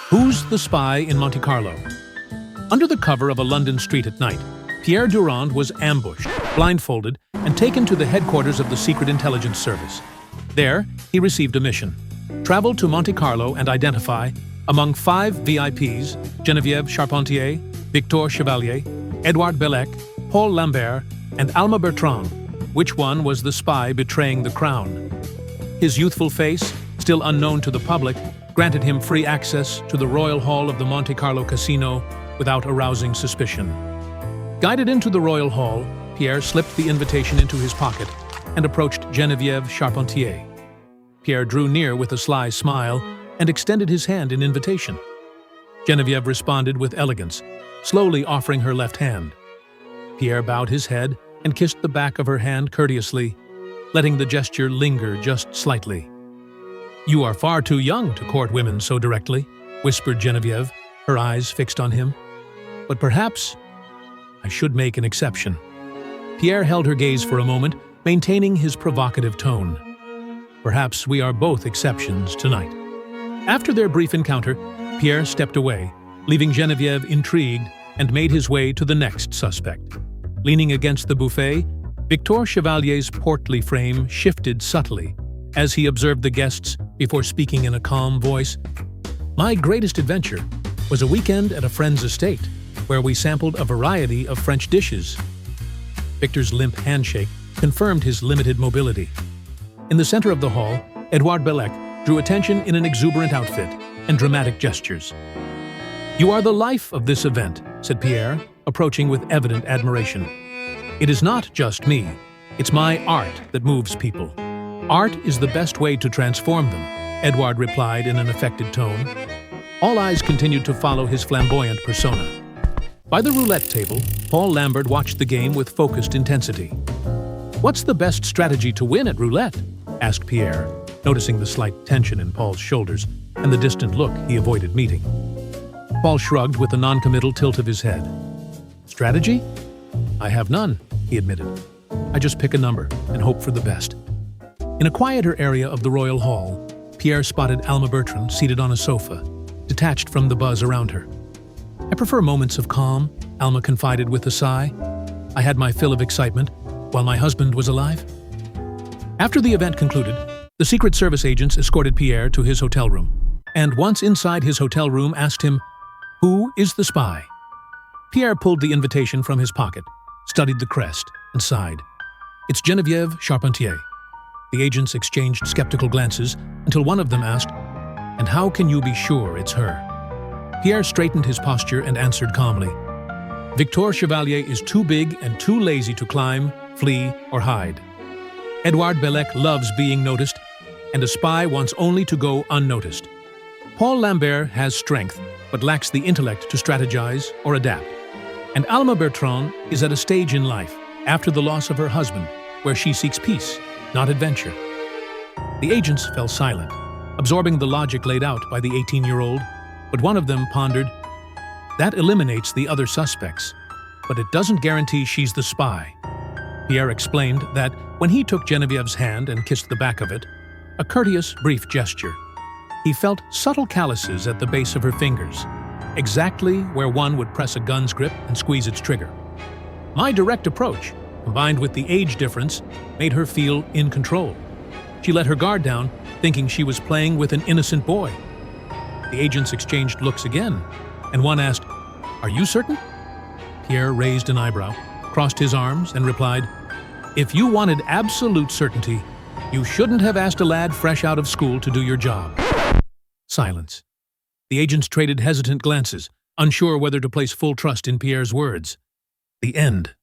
Who's the spy in Monte Carlo? Under the cover of a London street at night, Pierre Durand was ambushed, blindfolded, and taken to the headquarters of the Secret Intelligence Service. There, he received a mission: travel to Monte Carlo and identify, among 5 VIPs, Geneviève Charpentier, Victor Chevalier, Edouard Bellec, Paul Lambert, and Alma Bertrand, which one was the spy betraying the crown. His youthful face, still unknown to the public, granted him free access to the Royal Hall of the Monte Carlo Casino without arousing suspicion. Guided into the Royal Hall, Pierre slipped the invitation into his pocket and approached Geneviève Charpentier. Pierre drew near with a sly smile and extended his hand in invitation. Geneviève responded with elegance, slowly offering her left hand. Pierre bowed his head and kissed the back of her hand courteously, letting the gesture linger just slightly. "You are far too young to court women so directly," whispered Geneviève, her eyes fixed on him. "But perhaps I should make an exception." Pierre held her gaze for a moment, maintaining his provocative tone. "Perhaps we are both exceptions tonight." After their brief encounter, Pierre stepped away, leaving Geneviève intrigued, and made his way to the next suspect. Leaning against the buffet, Victor Chevalier's portly frame shifted subtly as he observed the guests before speaking in a calm voice. "My greatest adventure was a weekend at a friend's estate, where we sampled a variety of French dishes." Victor's limp handshake confirmed his limited mobility. In the center of the hall, Edouard Bellec drew attention in an exuberant outfit and dramatic gestures. "You are the life of this event," said Pierre, approaching with evident admiration. "It is not just me. It's my art that moves people." "Art is the best way to transform them," Edouard replied in an affected tone. All eyes continued to follow his flamboyant persona. By the roulette table, Paul Lambert watched the game with focused intensity. "What's the best strategy to win at roulette?" asked Pierre, noticing the slight tension in Paul's shoulders and the distant look he avoided meeting. Paul shrugged with a non-committal tilt of his head. "Strategy? I have none," he admitted. "I just pick a number and hope for the best." In a quieter area of the Royal Hall, Pierre spotted Alma Bertrand seated on a sofa, detached from the buzz around her. "I prefer moments of calm," Alma confided with a sigh. "I had my fill of excitement while my husband was alive." After the event concluded, the Secret Service agents escorted Pierre to his hotel room, and once inside his hotel room asked him, "Who is the spy?" Pierre pulled the invitation from his pocket, studied the crest, and sighed. "It's Geneviève Charpentier." The agents exchanged skeptical glances until one of them asked, "And how can you be sure it's her?" Pierre straightened his posture and answered calmly, "Victor Chevalier is too big and too lazy to climb, flee, or hide. Edouard Bellec loves being noticed, and a spy wants only to go unnoticed. Paul Lambert has strength, but lacks the intellect to strategize or adapt. And Alma Bertrand is at a stage in life, after the loss of her husband, where she seeks peace, not adventure." The agents fell silent, absorbing the logic laid out by the 18-year-old, but one of them pondered, "That eliminates the other suspects, but it doesn't guarantee she's the spy." Pierre explained that when he took Genevieve's hand and kissed the back of it, a courteous, brief gesture, he felt subtle calluses at the base of her fingers, exactly where one would press a gun's grip and squeeze its trigger. My direct approach, combined with the age difference, made her feel in control. She let her guard down, thinking she was playing with an innocent boy. The agents exchanged looks again, and one asked, "Are you certain?" Pierre raised an eyebrow, crossed his arms, and replied, "If you wanted absolute certainty, you shouldn't have asked a lad fresh out of school to do your job." Silence. The agents traded hesitant glances, unsure whether to place full trust in Pierre's words. The end.